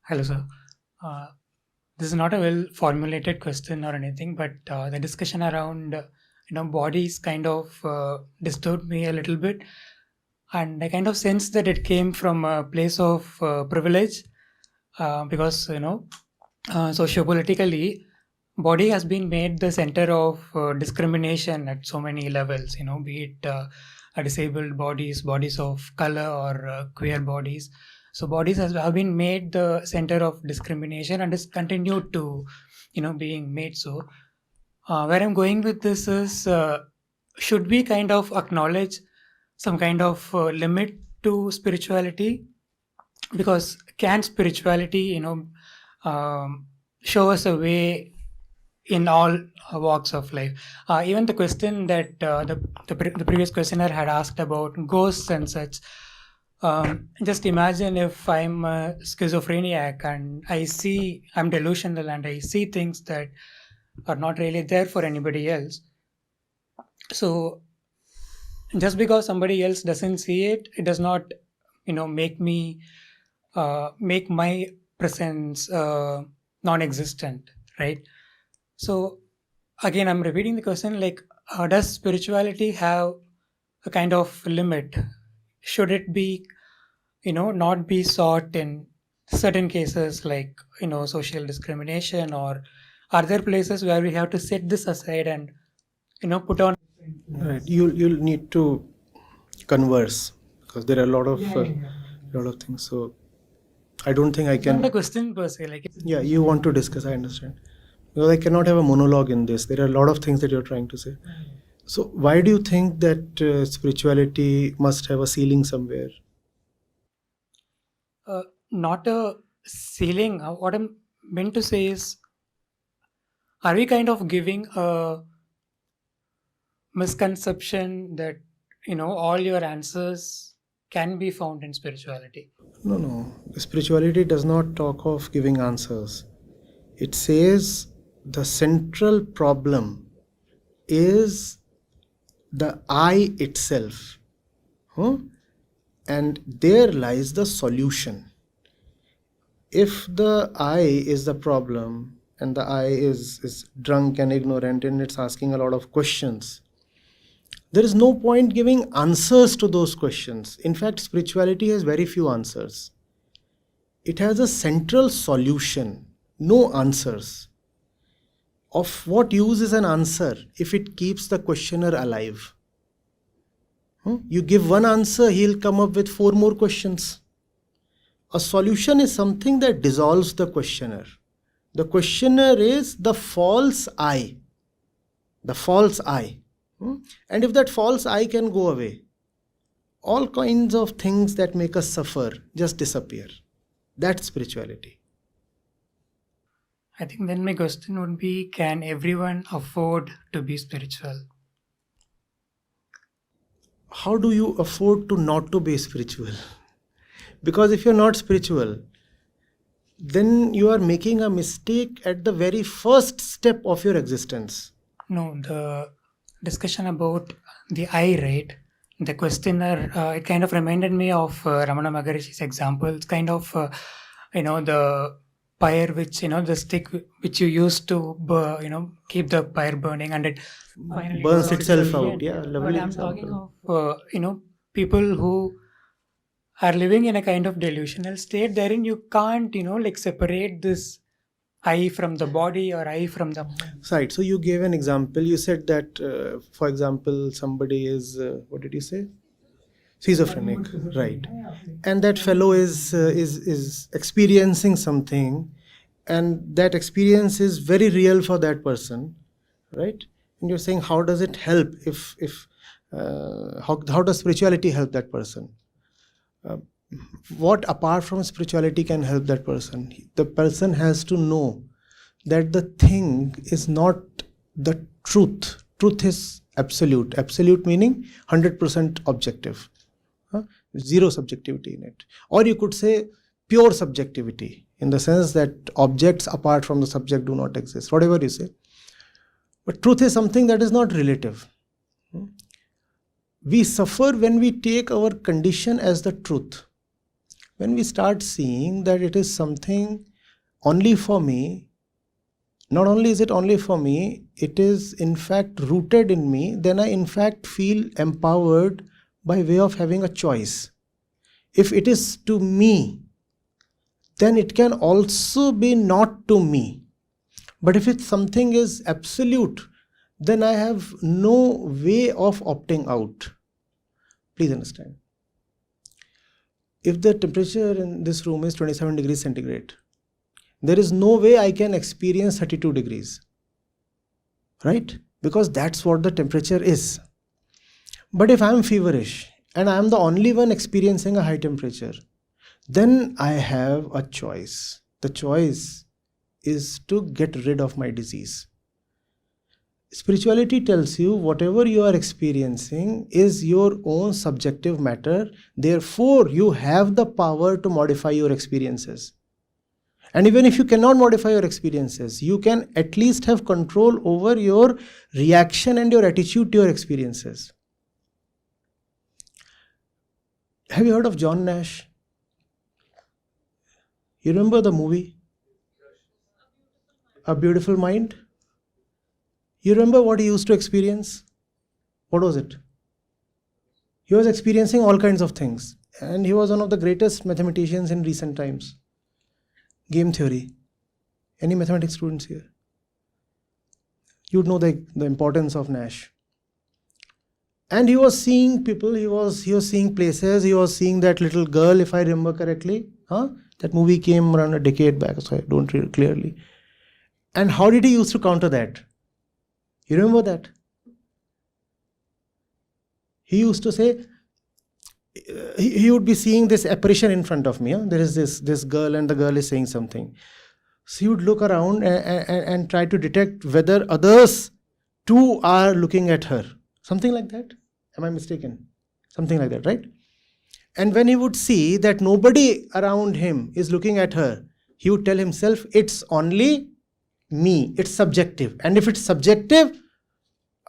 Hello, sir. Uh, this is not a well formulated question or anything, but the discussion around bodies kind of disturbed me a little bit, and I kind of sense that it came from a place of privilege because sociopolitically, body has been made the center of discrimination at so many levels. Be it disabled bodies, bodies of color, or queer bodies. So bodies have been made the center of discrimination and is continued to, being made so. Where I'm going with this is, should we kind of acknowledge some kind of limit to spirituality? Because can spirituality, show us a way in all walks of life? Even the question that the previous questioner had asked about ghosts and such. Just imagine if I'm a schizophrenic and I'm delusional and I see things that are not really there for anybody else. So just because somebody else doesn't see it, it does not, make me make my presence non-existent, right? So again, I'm repeating the question: like, does spirituality have a kind of limit? Should it be, not be sought in certain cases, like social discrimination, or are there places where we have to set this aside and put on? Right. You'll need to converse because there are a lot of things. So I don't think I It's not can. a question per se, like Yeah, you want to discuss. I understand. Because I cannot have a monologue in this. There are a lot of things that you're trying to say. So why do you think that spirituality must have a ceiling somewhere? not a ceiling. What I'm meant to say is, are we kind of giving a misconception that all your answers can be found in spirituality? No. Spirituality does not talk of giving answers. It says the central problem is the I itself. Huh? And there lies the solution. If the I is the problem and the I is drunk and ignorant and it's asking a lot of questions, there is no point giving answers to those questions. In fact, spirituality has very few answers. It has a central solution, no answers. Of what use is an answer if it keeps the questioner alive? You give one answer, he'll come up with 4 more questions. A solution is something that dissolves the questioner. The questioner is the false I. The false I. And if that false I can go away, all kinds of things that make us suffer just disappear. That's spirituality. I think then my question would be, can everyone afford to be spiritual? How do you afford to not to be spiritual? Because if you're not spiritual, then you are making a mistake at the very first step of your existence. No, the discussion about the I, right? The questioner, it kind of reminded me of Ramana Maharishi's example. It's kind of, the fire which, the stick which you use to, keep the fire burning, and it finally Burns itself at the out. end. Yeah, But lovely I'm example. talking of, people who are living in a kind of delusional state, therein you can't, like separate this I from the body or I from the mind. Right. So you gave an example. You said that, for example, somebody is, what did you say? Schizophrenic, right? And that fellow is experiencing something, and that experience is very real for that person, right? And you're saying, how does it help? How does spirituality help that person? What apart from spirituality can help that person? The person has to know that the thing is not the truth. Truth is absolute. Absolute meaning 100% objective. Zero subjectivity in it. Or you could say pure subjectivity, in the sense that objects apart from the subject do not exist. Whatever you say. But truth is something that is not relative. We suffer when we take our condition as the truth. when we start seeing that it is something only for me, not only is it only for me, it is in fact rooted in me, then I in fact feel empowered by way of having a choice. If it is to me, then it can also be not to me. But if it's something is absolute, then I have no way of opting out. Please understand. If the temperature in this room is 27 degrees centigrade, there is no way I can experience 32 degrees. Right? Because that's what the temperature is. But if I'm feverish and I'm the only one experiencing a high temperature, then I have a choice. The choice is to get rid of my disease. Spirituality tells you whatever you are experiencing is your own subjective matter. Therefore, you have the power to modify your experiences. And even if you cannot modify your experiences, you can at least have control over your reaction and your attitude to your experiences. Have you heard of John Nash? You remember the movie? A Beautiful Mind? You remember what he used to experience? What was it? He was experiencing all kinds of things. And he was one of the greatest mathematicians in recent times. Game theory. Any mathematics students here? You'd know the importance of Nash. And he was seeing people, he was seeing places, he was seeing that little girl, if I remember correctly. That movie came around a decade back, so I don't read clearly. And how did he used to counter that? You remember that? He used to say, he would be seeing this apparition in front of me. There is this girl and the girl is saying something. So he would look around and try to detect whether others too are looking at her. Something like that? Am I mistaken? Something like that, right? And when he would see that nobody around him is looking at her, he would tell himself, it's only me, it's subjective. And if it's subjective,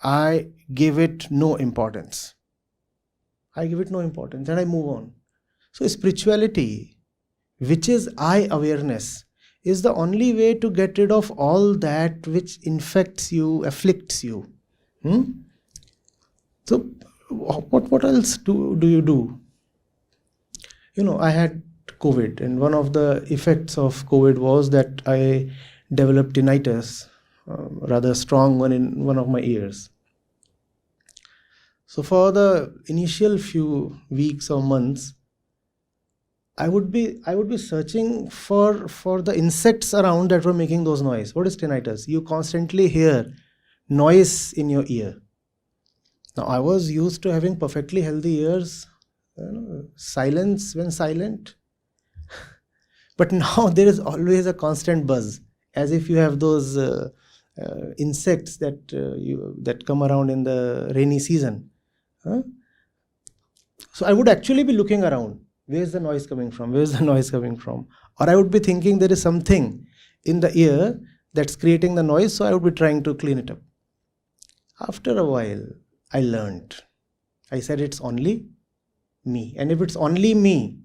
I give it no importance. I give it no importance and I move on. So spirituality, which is I awareness, is the only way to get rid of all that which infects you, afflicts you. So what else do you do? I had COVID, and one of the effects of COVID was that I developed tinnitus, rather strong one in one of my ears. So for the initial few weeks or months, I would be searching for the insects around that were making those noise. What is tinnitus? You constantly hear noise in your ear. Now I was used to having perfectly healthy ears, silence when silent. But now there is always a constant buzz, as if you have those insects that come around in the rainy season. So I would actually be looking around. Where's the noise coming from? Where's the noise coming from? Or I would be thinking there is something in the ear that's creating the noise, so I would be trying to clean it up. After a while, I learned. I said it's only me. And if it's only me,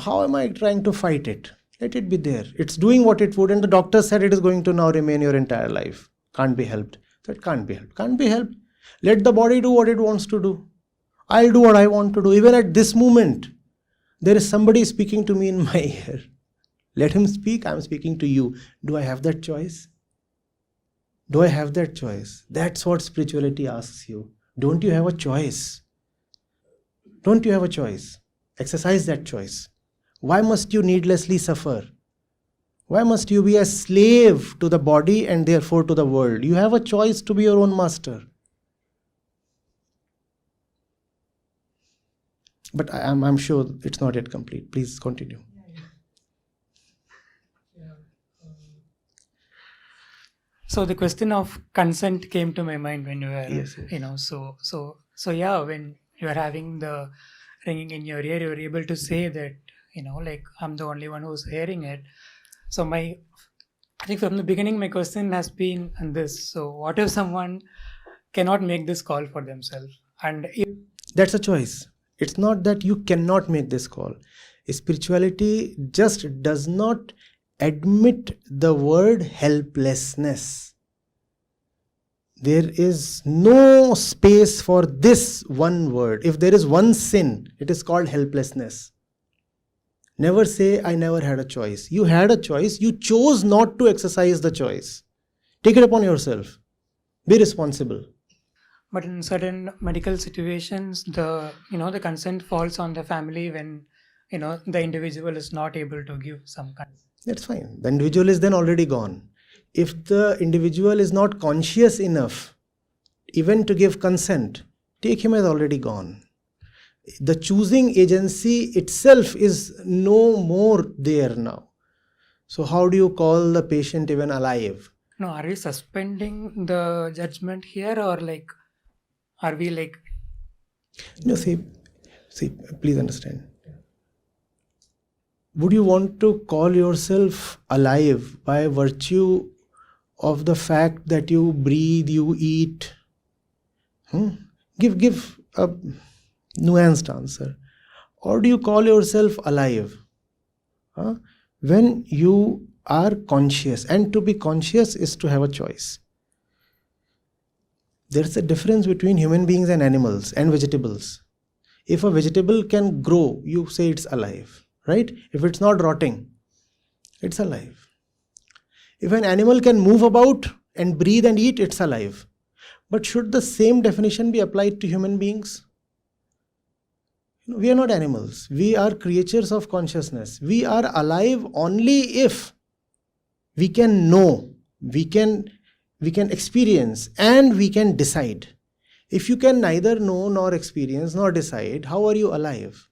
how am I trying to fight it? Let it be there. It's doing what it would, and the doctor said it is going to now remain your entire life. Can't be helped. So it can't be helped. Can't be helped. Let the body do what it wants to do. I'll do what I want to do. Even at this moment, there is somebody speaking to me in my ear. Let him speak. I'm speaking to you. Do I have that choice? Do I have that choice? That's what spirituality asks you. Don't you have a choice? Don't you have a choice? Exercise that choice. Why must you needlessly suffer? Why must you be a slave to the body and therefore to the world? You have a choice to be your own master. But I'm sure it's not yet complete. Please continue. So the question of consent came to my mind when you were, Yes. So yeah, when you are having the ringing in your ear, you're able to say that, like I'm the only one who's hearing it. So I think from the beginning, my question has been on this. So what if someone cannot make this call for themselves? And That's a choice. It's not that you cannot make this call. Spirituality just does not admit the word helplessness. There is no space for this one word. If there is one sin, it is called helplessness. Never say, I never had a choice. You had a choice. You chose not to exercise the choice. Take it upon yourself. Be responsible. But in certain medical situations, the consent falls on the family when the individual is not able to give some consent. That's fine. The individual is then already gone. If the individual is not conscious enough even to give consent, take him as already gone. The choosing agency itself is no more there now. So how do you call the patient even alive? No, are we suspending the judgment here, or like, are we like? No, see, please understand. Would you want to call yourself alive by virtue of the fact that you breathe, you eat? Give a nuanced answer. Or do you call yourself alive when you are conscious? And to be conscious is to have a choice. There's a difference between human beings and animals and vegetables. If a vegetable can grow, you say it's alive, right? If it's not rotting, it's alive. If an animal can move about and breathe and eat, it's alive. But should the same definition be applied to human beings? We are not animals. We are creatures of consciousness. We are alive only if we can know, we can experience, and we can decide. If you can neither know nor experience nor decide, how are you alive?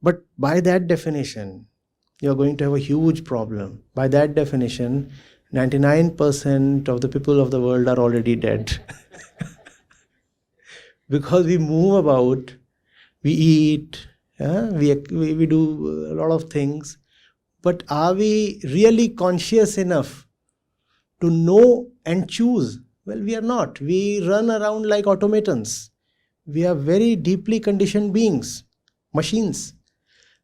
But by that definition, you are going to have a huge problem. By that definition, 99% of the people of the world are already dead. Because we move about, we eat, we do a lot of things. But are we really conscious enough to know and choose? Well, we are not. We run around like automatons. We are very deeply conditioned beings, machines.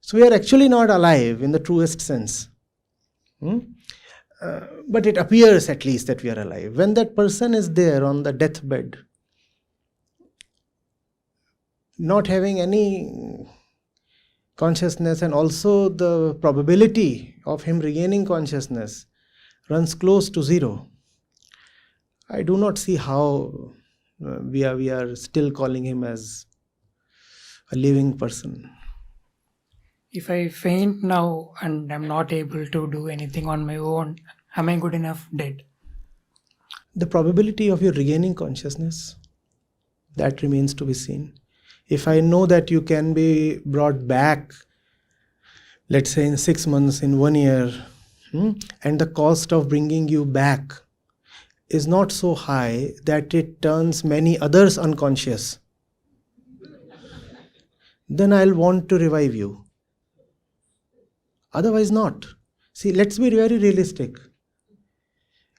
So we are actually not alive in the truest sense. But it appears at least that we are alive. When that person is there on the deathbed, not having any consciousness, and also the probability of him regaining consciousness runs close to zero, I do not see how we are still calling him as a living person. If I faint now and I'm not able to do anything on my own, am I good enough dead? The probability of your regaining consciousness, that remains to be seen. If I know that you can be brought back, let's say in 6 months, in 1 year, and the cost of bringing you back is not so high that it turns many others unconscious, then I'll want to revive you. Otherwise not. See, let's be very realistic.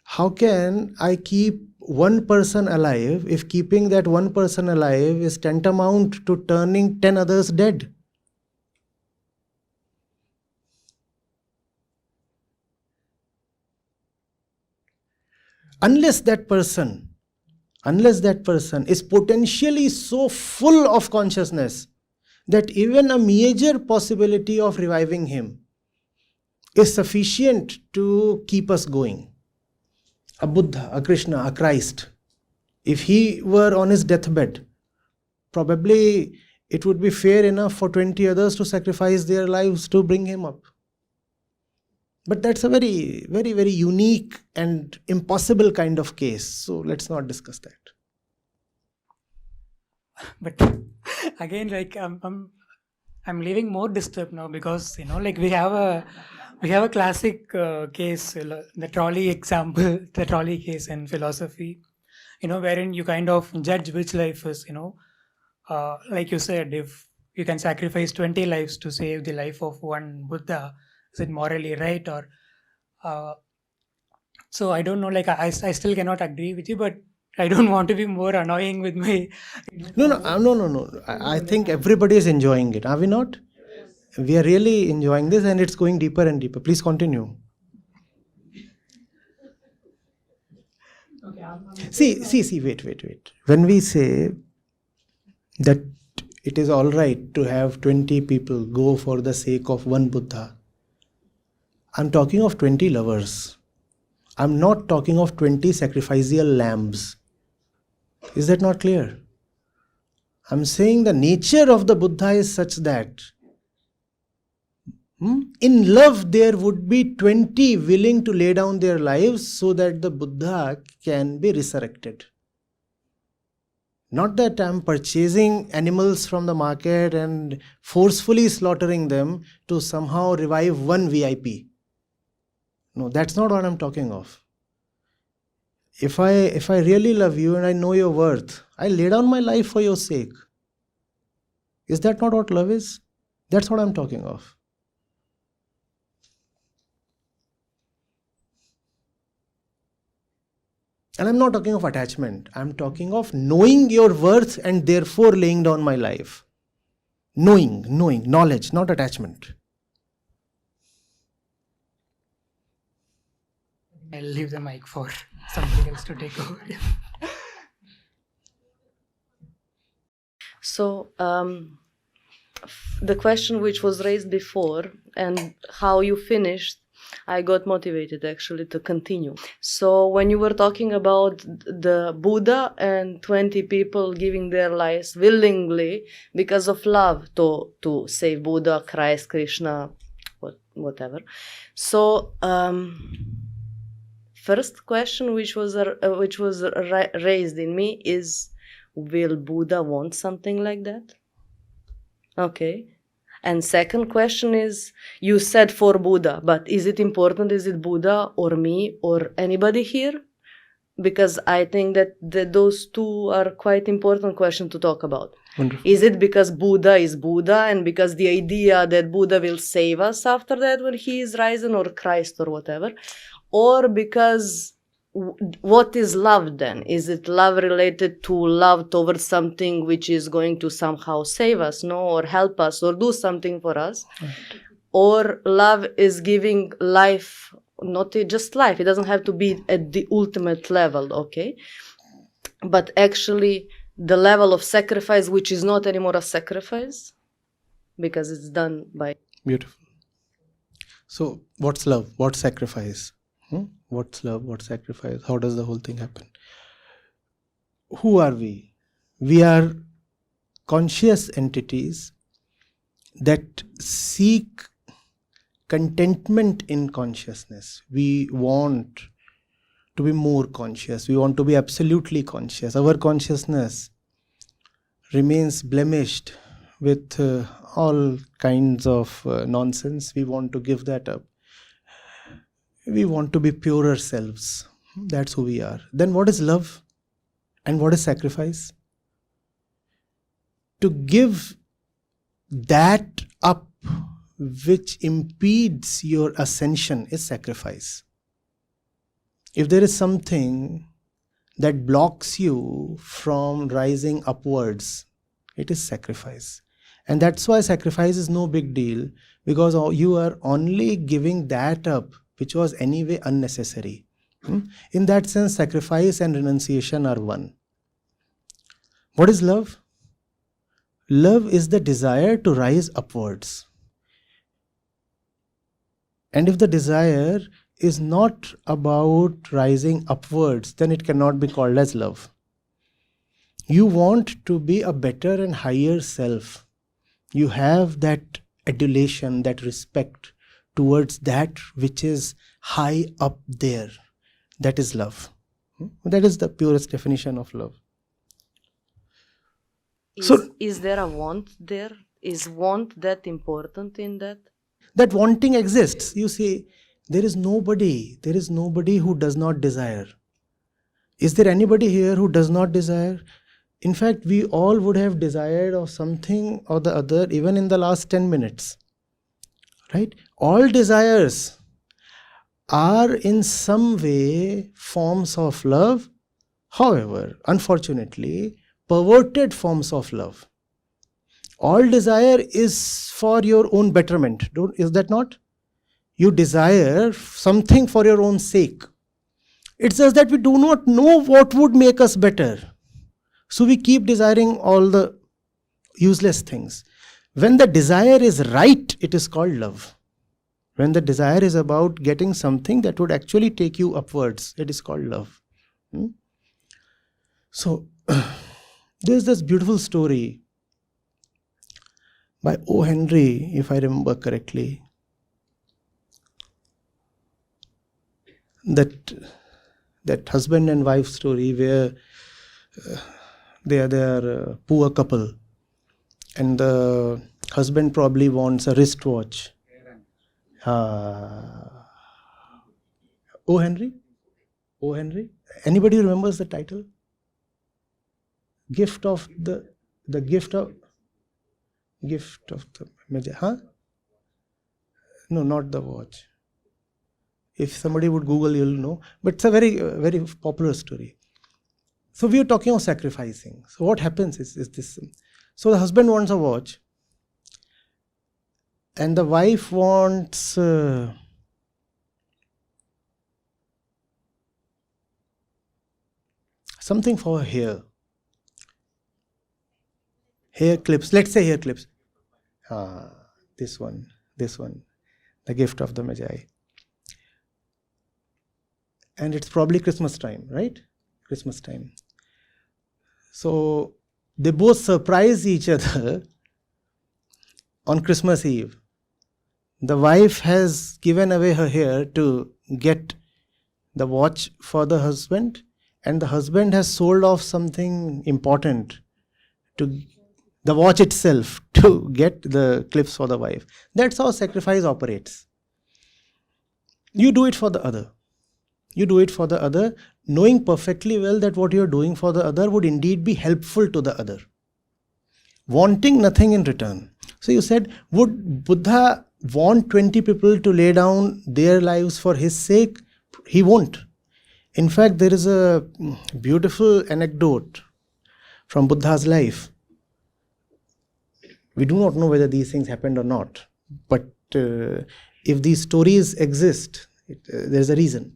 How can I keep one person alive if keeping that one person alive is tantamount to turning 10 others dead? Unless that person is potentially so full of consciousness that even a major possibility of reviving him is sufficient to keep us going. A Buddha, a Krishna, a Christ, if he were on his deathbed, probably it would be fair enough for 20 others to sacrifice their lives to bring him up. But that's a very, very, very unique and impossible kind of case. So let's not discuss that. But again, like I'm leaving more disturbed now because like we have a classic case, the trolley example, the trolley case in philosophy, wherein you kind of judge which life is, like you said, if you can sacrifice 20 lives to save the life of one Buddha, is it morally right? Or so I don't know, like I still cannot agree with you, but I don't want to be more annoying with my. No. I think everybody is enjoying it. Are we not? We are really enjoying this, and it's going deeper and deeper. Please continue. See. Wait. When we say that it is all right to have 20 people go for the sake of one Buddha, I'm talking of 20 lovers. I'm not talking of 20 sacrificial lambs. Is that not clear? I'm saying the nature of the Buddha is such that in love there would be 20 willing to lay down their lives so that the Buddha can be resurrected. Not that I'm purchasing animals from the market and forcefully slaughtering them to somehow revive one VIP. No, that's not what I'm talking of. If I really love you and I know your worth, I lay down my life for your sake. Is that not what love is? That's what I'm talking of. And I'm not talking of attachment. I'm talking of knowing your worth and therefore laying down my life. Knowing, knowledge, not attachment. I'll leave the mic for somebody else to take over. So, the question which was raised before and how you finished, I got motivated actually to continue. So when you were talking about the Buddha and 20 people giving their lives willingly because of love to save Buddha, Christ, Krishna, whatever. So first question which was raised in me is, will Buddha want something like that? Okay. And second question is, you said for Buddha, but is it important? Is it Buddha or me or anybody here? Because I think that those two are quite important questions to talk about. Wonderful. Is it because Buddha is Buddha and because the idea that Buddha will save us after that when he is risen, or Christ or whatever? Or because what is love then? Is it love related to love towards something which is going to somehow save us, no, or help us or do something for us? Right. Or love is giving life, not just life, it doesn't have to be at the ultimate level, okay? But actually the level of sacrifice, which is not anymore a sacrifice because it's done by... Beautiful. So what's love? What's sacrifice? What's love? What's sacrifice? How does the whole thing happen? Who are we? We are conscious entities that seek contentment in consciousness. We want to be more conscious. We want to be absolutely conscious. Our consciousness remains blemished with all kinds of nonsense. We want to give that up. We want to be purer selves. That's who we are. Then what is love? And what is sacrifice? To give that up which impedes your ascension is sacrifice. If there is something that blocks you from rising upwards, it is sacrifice. And that's why sacrifice is no big deal, because you are only giving that up which was anyway unnecessary. In that sense, sacrifice and renunciation are one. What is love? Love is the desire to rise upwards. And if the desire is not about rising upwards, then it cannot be called as love. You want to be a better and higher self. You have that adulation, that respect towards that which is high up there. That is love. That is the purest definition of love. Is there a want there? Is want that important in that? That wanting exists. You see, there is nobody who does not desire. Is there anybody here who does not desire? In fact, we all would have desired of something or the other even in the last 10 minutes. Right? All desires are in some way forms of love however, unfortunately, perverted forms of love. All desire is for your own betterment. Is that not? You desire something for your own sake. It's just that we do not know what would make us better. So we keep desiring all the useless things. When the desire is right, it is called love. When the desire is about getting something that would actually take you upwards, it is called love. So, there's this beautiful story by O. Henry, if I remember correctly, that husband and wife story where they are a poor couple, and the husband probably wants a wristwatch. O. Henry? O. Henry? Anybody remembers the title? Gift of the Magi. No, not the watch. If somebody would Google, you'll know. But it's a very, very popular story. So we are talking of sacrificing. So what happens is this. So the husband wants a watch, and the wife wants something for her hair. Hair clips. Let's say hair clips. This one. The gift of the Magi. And it's probably Christmas time, right? Christmas time. So they both surprise each other on Christmas Eve. The wife has given away her hair to get the watch for the husband, and the husband has sold off something important, to the watch itself, to get the clips for the wife. That's how sacrifice operates. You do it for the other. You do it for the other, knowing perfectly well that what you're doing for the other would indeed be helpful to the other, wanting nothing in return. So you said, would Buddha want 20 people to lay down their lives for his sake? He won't. In fact, there is a beautiful anecdote from Buddha's life. We do not know whether these things happened or not, but if these stories exist, there's a reason.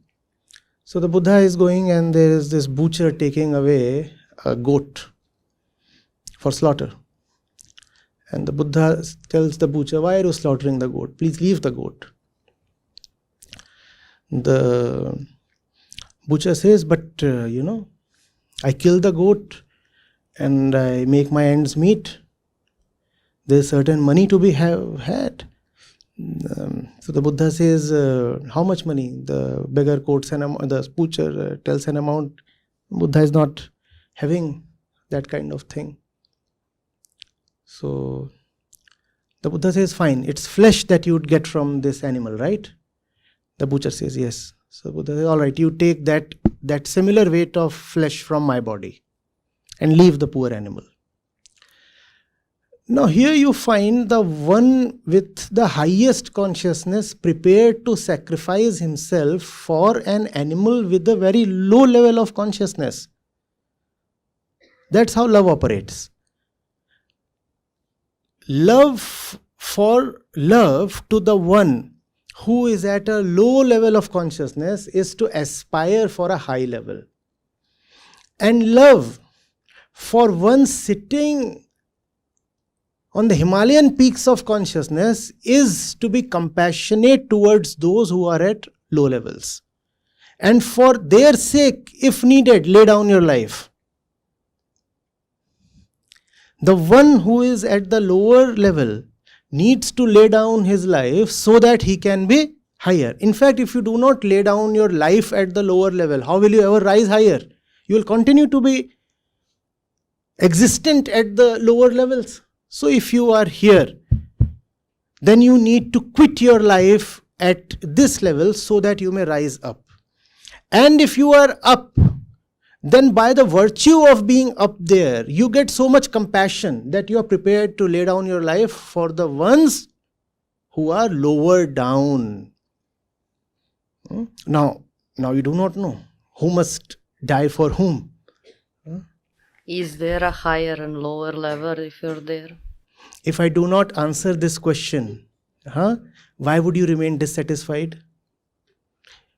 So the Buddha is going, and there is this butcher taking away a goat for slaughter. And the Buddha tells the butcher, why are you slaughtering the goat? Please leave the goat. The butcher says, but I kill the goat and I make my ends meet. There's certain money to be had. So the Buddha says, how much money? The beggar quotes an amount, the butcher tells an amount. Buddha is not having that kind of thing. So the Buddha says, fine, it's flesh that you would get from this animal, right? The butcher says, yes. So Buddha says, all right, you take that similar weight of flesh from my body and leave the poor animal. Now here you find the one with the highest consciousness prepared to sacrifice himself for an animal with a very low level of consciousness. That's how love operates. Love to the one who is at a low level of consciousness is to aspire for a high level. And love for one sitting on the Himalayan peaks of consciousness is to be compassionate towards those who are at low levels. And for their sake, if needed, lay down your life. The one who is at the lower level needs to lay down his life so that he can be higher. In fact, if you do not lay down your life at the lower level, how will you ever rise higher? You will continue to be existent at the lower levels. So if you are here, then you need to quit your life at this level so that you may rise up. And if you are up, then by the virtue of being up there, you get so much compassion that you are prepared to lay down your life for the ones who are lower down. Now you do not know who must die for whom. Is there a higher and lower level if you're there? If I do not answer this question, why would you remain dissatisfied?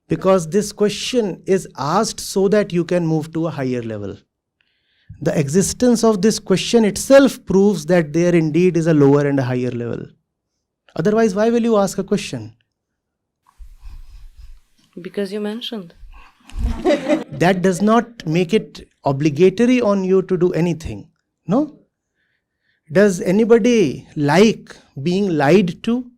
Because this question is asked so that you can move to a higher level. The existence of this question itself proves that there indeed is a lower and a higher level. Otherwise, why will you ask a question? Because you mentioned. That does not make it obligatory on you to do anything. No? Does anybody like being lied to?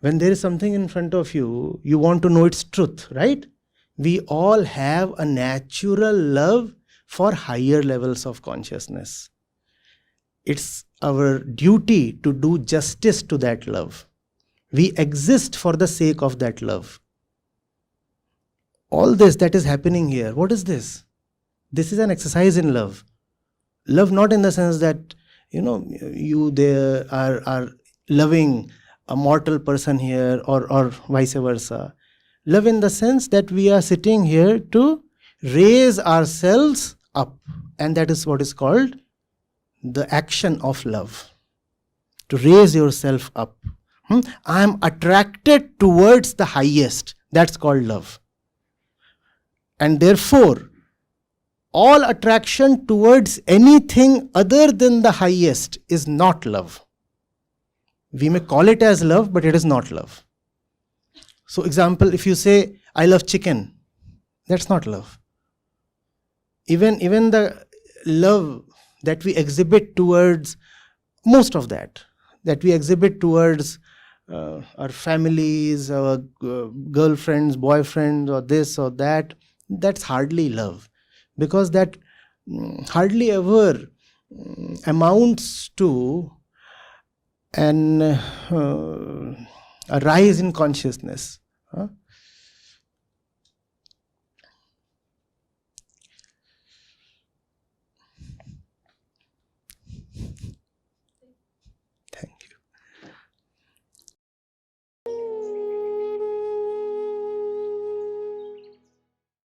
When there is something in front of you, you want to know its truth, right? We all have a natural love for higher levels of consciousness. It's our duty to do justice to that love. We exist for the sake of that love. All this that is happening here, what is this? This is an exercise in love. Love not in the sense that, you there are loving a mortal person here or vice versa. Love in the sense that we are sitting here to raise ourselves up. And that is what is called the action of love. To raise yourself up. I am attracted towards the highest. That's called love. And therefore, all attraction towards anything other than the highest is not love. We may call it as love, but it is not love. So, example, if you say, I love chicken, that's not love. Even the love that we exhibit towards, most of that we exhibit towards our families, our girlfriends, boyfriends, or this or that, that's hardly love. Because that hardly ever amounts to a rise in consciousness.